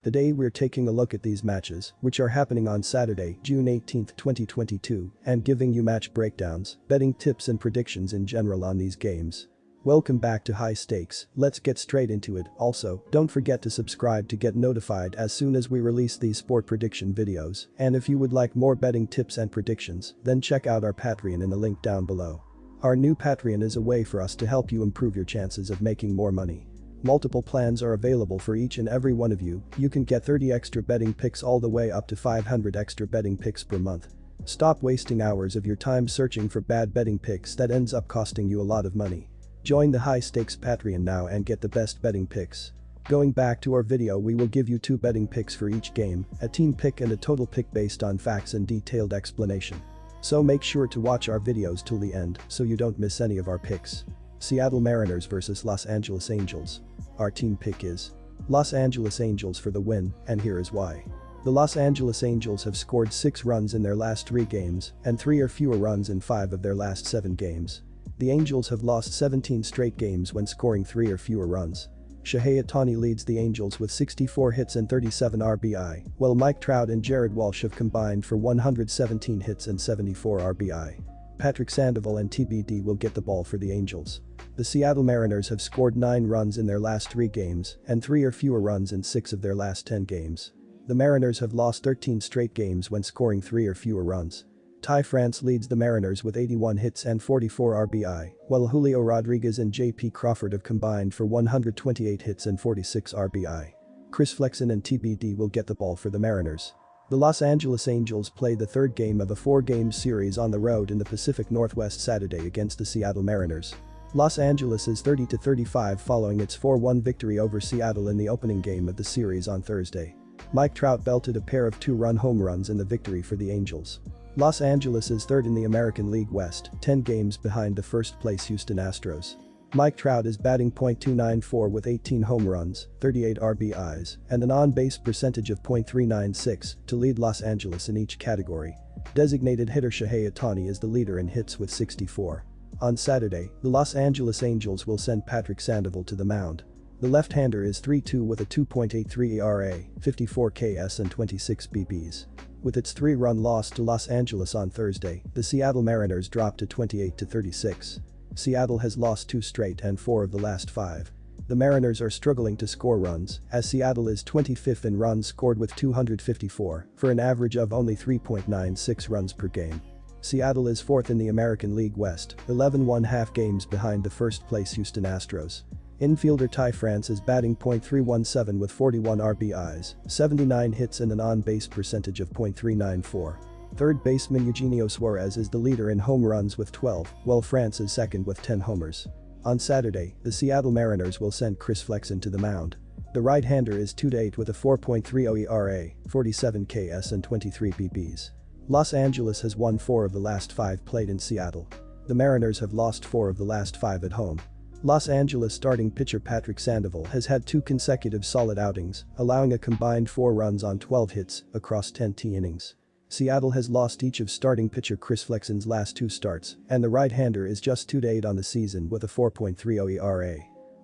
Today we're taking a look at these matches, which are happening on Saturday, June 18, 2022, and giving you match breakdowns, betting tips and predictions in general on these games. Welcome back to High Stakes, let's get straight into it. Also, don't forget to subscribe to get notified as soon as we release these sport prediction videos, and if you would like more betting tips and predictions, then check out our Patreon in the link down below. Our new Patreon is a way for us to help you improve your chances of making more money. Multiple plans are available for each and every one of you. You can get 30 extra betting picks all the way up to 500 extra betting picks per month. Stop wasting hours of your time searching for bad betting picks that ends up costing you a lot of money. Join the High Stakes Patreon now and get the best betting picks. Going back to our video, we will give you 2 betting picks for each game, a team pick and a total pick based on facts and detailed explanation. So make sure to watch our videos till the end so you don't miss any of our picks. Seattle Mariners vs Los Angeles Angels. Our team pick is Los Angeles Angels for the win, and here is why. The Los Angeles Angels have scored 6 runs in their last 3 games and 3 or fewer runs in 5 of their last 7 games. The Angels have lost 17 straight games when scoring 3 or fewer runs. Shohei Ohtani leads the Angels with 64 hits and 37 RBI, while Mike Trout and Jared Walsh have combined for 117 hits and 74 RBI. Patrick Sandoval and TBD will get the ball for the Angels. The Seattle Mariners have scored 9 runs in their last 3 games and 3 or fewer runs in 6 of their last 10 games. The Mariners have lost 13 straight games when scoring 3 or fewer runs. Ty France leads the Mariners with 81 hits and 44 RBI, while Julio Rodriguez and JP Crawford have combined for 128 hits and 46 RBI. Chris Flexen and TBD will get the ball for the Mariners. The Los Angeles Angels play the 3rd game of a 4-game series on the road in the Pacific Northwest Saturday against the Seattle Mariners. Los Angeles is 30-35 following its 4-1 victory over Seattle in the opening game of the series on Thursday. Mike Trout belted a pair of 2-run home runs in the victory for the Angels. Los Angeles is 3rd in the American League West, 10 games behind the first-place Houston Astros. Mike Trout is batting .294 with 18 home runs, 38 RBIs, and an on-base percentage of .396 to lead Los Angeles in each category. Designated hitter Shohei Ohtani is the leader in hits with 64. On Saturday, the Los Angeles Angels will send Patrick Sandoval to the mound. The left-hander is 3-2 with a 2.83 ERA, 54 Ks and 26 BBs. With its 3-run loss to Los Angeles on Thursday, the Seattle Mariners dropped to 28-36. Seattle has lost 2 straight and 4 of the last 5. The Mariners are struggling to score runs, as Seattle is 25th in runs scored with 254, for an average of only 3.96 runs per game. Seattle is 4th in the American League West, 11.5 games behind the first-place Houston Astros. Infielder Ty France is batting .317 with 41 RBIs, 79 hits and an on-base percentage of .394. Third baseman Eugenio Suarez is the leader in home runs with 12, while France is 2nd with 10 homers. On Saturday, the Seattle Mariners will send Chris Flexen to the mound. The right-hander is 2-8 with a 4.30 ERA, 47 Ks and 23 BBs. Los Angeles has won 4 of the last 5 played in Seattle. The Mariners have lost 4 of the last 5 at home. Los Angeles starting pitcher Patrick Sandoval has had 2 consecutive solid outings, allowing a combined 4 runs on 12 hits across 10 innings. Seattle has lost each of starting pitcher Chris Flexen's last 2 starts, and the right-hander is just 2-8 on the season with a 4.30 ERA.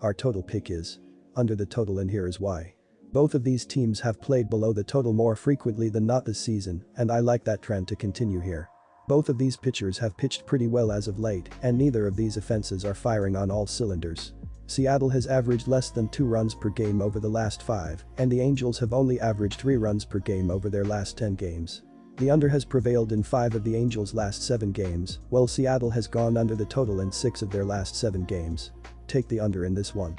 Our total pick is under the total, and here is why. Both of these teams have played below the total more frequently than not this season, and I like that trend to continue here. Both of these pitchers have pitched pretty well as of late, and neither of these offenses are firing on all cylinders. Seattle has averaged less than 2 runs per game over the last 5, and the Angels have only averaged 3 runs per game over their last 10 games. The under has prevailed in 5 of the Angels' last 7 games, while Seattle has gone under the total in 6 of their last 7 games. Take the under in this one.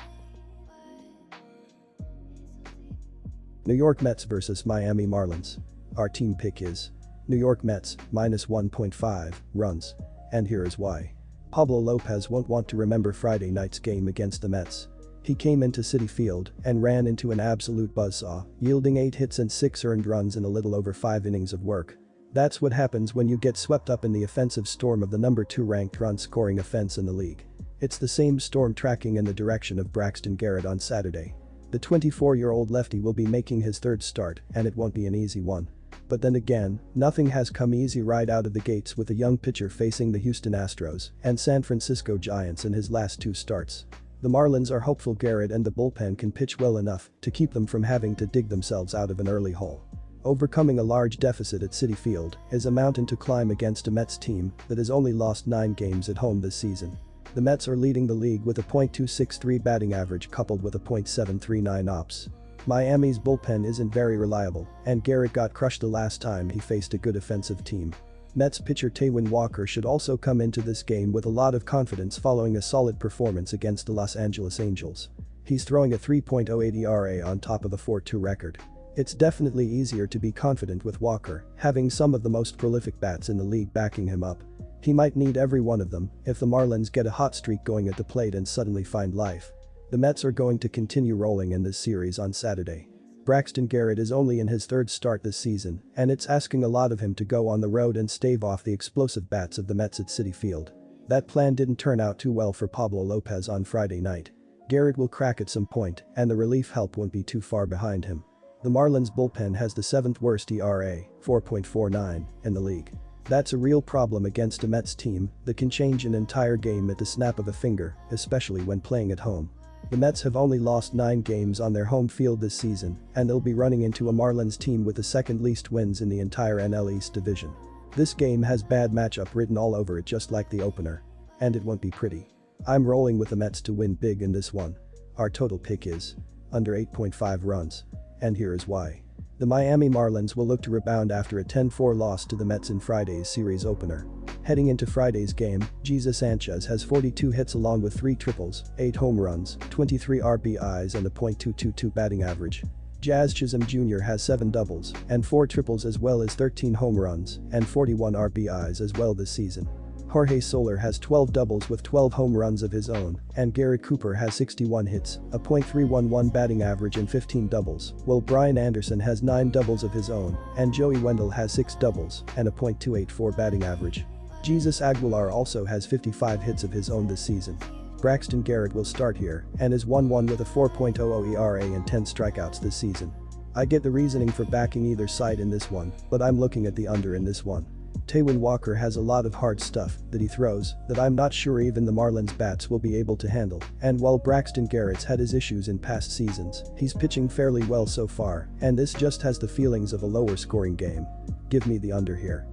New York Mets vs Miami Marlins. Our team pick is New York Mets, -1.5 runs. And here is why. Pablo Lopez won't want to remember Friday night's game against the Mets. He came into Citi Field and ran into an absolute buzzsaw, yielding 8 hits and 6 earned runs in a little over 5 innings of work. That's what happens when you get swept up in the offensive storm of the number 2 ranked run-scoring offense in the league. It's the same storm tracking in the direction of Braxton Garrett on Saturday. The 24-year-old lefty will be making his 3rd start, and it won't be an easy one. But then again, nothing has come easy right out of the gates with a young pitcher facing the Houston Astros and San Francisco Giants in his last 2 starts. The Marlins are hopeful Garrett and the bullpen can pitch well enough to keep them from having to dig themselves out of an early hole. Overcoming a large deficit at Citi Field is a mountain to climb against a Mets team that has only lost 9 games at home this season. The Mets are leading the league with a .263 batting average coupled with a .739 ops. Miami's bullpen isn't very reliable, and Garrett got crushed the last time he faced a good offensive team. Mets pitcher Taijuan Walker should also come into this game with a lot of confidence following a solid performance against the Los Angeles Angels. He's throwing a 3.08 ERA on top of a 4.2 record. It's definitely easier to be confident with Walker, having some of the most prolific bats in the league backing him up. He might need every one of them if the Marlins get a hot streak going at the plate and suddenly find life. The Mets are going to continue rolling in this series on Saturday. Braxton Garrett is only in his 3rd start this season, and it's asking a lot of him to go on the road and stave off the explosive bats of the Mets at Citi Field. That plan didn't turn out too well for Pablo Lopez on Friday night. Garrett will crack at some point, and the relief help won't be too far behind him. The Marlins bullpen has the 7th worst ERA, 4.49, in the league. That's a real problem against a Mets team that can change an entire game at the snap of a finger, especially when playing at home. The Mets have only lost 9 games on their home field this season, and they'll be running into a Marlins team with the 2nd least wins in the entire NL East division. This game has bad matchup written all over it just like the opener. And it won't be pretty. I'm rolling with the Mets to win big in this one. Our total pick is under 8.5 runs. And here is why. The Miami Marlins will look to rebound after a 10-4 loss to the Mets in Friday's series opener. Heading into Friday's game, Jesus Sanchez has 42 hits along with 3 triples, 8 home runs, 23 RBIs and a .222 batting average. Jazz Chisholm Jr. has 7 doubles and 4 triples as well as 13 home runs and 41 RBIs as well this season. Jorge Soler has 12 doubles with 12 home runs of his own, and Garrett Cooper has 61 hits, a .311 batting average and 15 doubles, while Brian Anderson has 9 doubles of his own, and Joey Wendell has 6 doubles and a .284 batting average. Jesus Aguilar also has 55 hits of his own this season. Braxton Garrett will start here and is 1-1 with a 4.00 ERA and 10 strikeouts this season. I get the reasoning for backing either side in this one, but I'm looking at the under in this one. Taijuan Walker has a lot of hard stuff that he throws that I'm not sure even the Marlins bats will be able to handle, and while Braxton Garrett's had his issues in past seasons, he's pitching fairly well so far, and this just has the feelings of a lower scoring game. Give me the under here.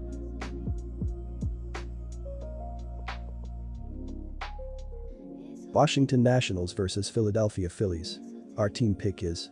Washington Nationals vs Philadelphia Phillies. Our team pick is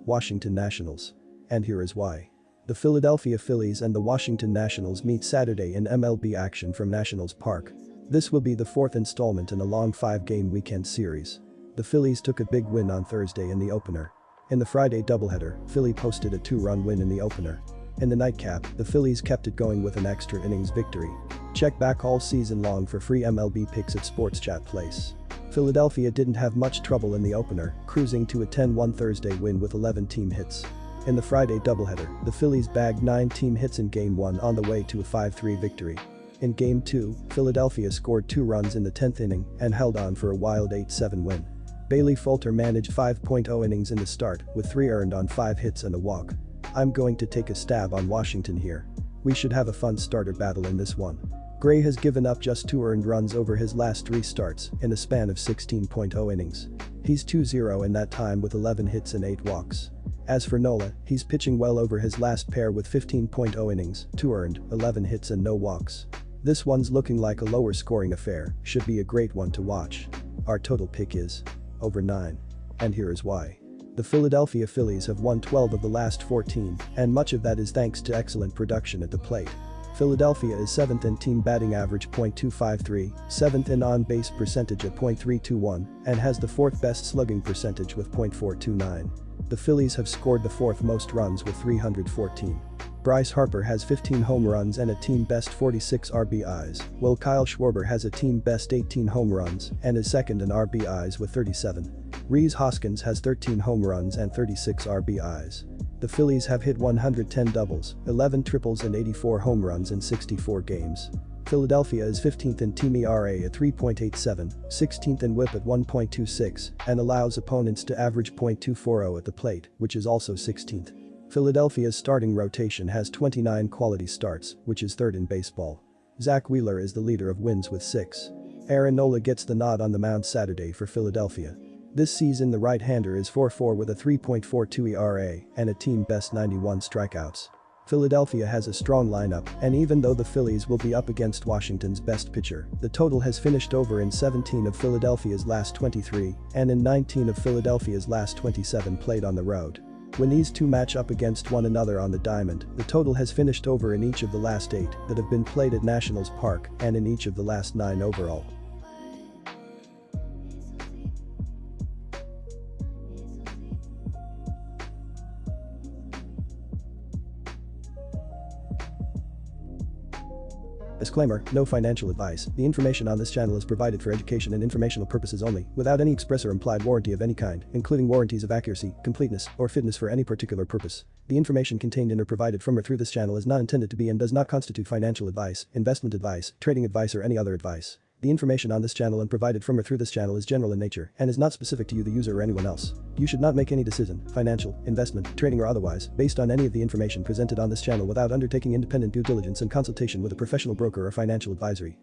Washington Nationals. And here is why. The Philadelphia Phillies and the Washington Nationals meet Saturday in MLB action from Nationals Park. This will be the 4th installment in a long 5-game weekend series. The Phillies took a big win on Thursday in the opener. In the Friday doubleheader, Philly posted a 2-run win in the opener. In the nightcap, the Phillies kept it going with an extra innings victory. Check back all season long for free MLB picks at Sports Chat Place. Philadelphia didn't have much trouble in the opener, cruising to a 10-1 Thursday win with 11 team hits. In the Friday doubleheader, the Phillies bagged 9 team hits in Game 1 on the way to a 5-3 victory. In Game 2, Philadelphia scored 2 runs in the 10th inning and held on for a wild 8-7 win. Bailey Falter managed 5.0 innings in the start with 3 earned on 5 hits and a walk. I'm going to take a stab on Washington here. We should have a fun starter battle in this one. Gray has given up just 2 earned runs over his last 3 starts in a span of 16.0 innings. He's 2-0 in that time with 11 hits and 8 walks. As for Nola, he's pitching well over his last pair with 15.0 innings, 2 earned, 11 hits and no walks. This one's looking like a lower scoring affair, should be a great one to watch. Our total pick is over 9. And here is why. The Philadelphia Phillies have won 12 of the last 14, and much of that is thanks to excellent production at the plate. Philadelphia is 7th in team batting average .253, 7th in on-base percentage at .321, and has the 4th best slugging percentage with .429. The Phillies have scored the 4th most runs with 314. Bryce Harper has 15 home runs and a team-best 46 RBIs, while Kyle Schwarber has a team-best 18 home runs and is 2nd in RBIs with 37. Rhys Hoskins has 13 home runs and 36 RBIs. The Phillies have hit 110 doubles, 11 triples and 84 home runs in 64 games. Philadelphia is 15th in team ERA at 3.87, 16th in WHIP at 1.26, and allows opponents to average .240 at the plate, which is also 16th. Philadelphia's starting rotation has 29 quality starts, which is 3rd in baseball. Zach Wheeler is the leader of wins with 6. Aaron Nola gets the nod on the mound Saturday for Philadelphia. This season the right-hander is 4-4 with a 3.42 ERA and a team-best 91 strikeouts. Philadelphia has a strong lineup, and even though the Phillies will be up against Washington's best pitcher, the total has finished over in 17 of Philadelphia's last 23 and in 19 of Philadelphia's last 27 played on the road. When these two match up against one another on the diamond, the total has finished over in each of the last 8 that have been played at Nationals Park and in each of the last 9 overall. Disclaimer: no financial advice. The information on this channel is provided for education and informational purposes only, without any express or implied warranty of any kind, including warranties of accuracy, completeness, or fitness for any particular purpose. The information contained in or provided from or through this channel is not intended to be and does not constitute financial advice, investment advice, trading advice, or any other advice. The information on this channel and provided from or through this channel is general in nature and is not specific to you, the user, or anyone else. You should not make any decision, financial, investment, trading, or otherwise, based on any of the information presented on this channel without undertaking independent due diligence and consultation with a professional broker or financial advisory.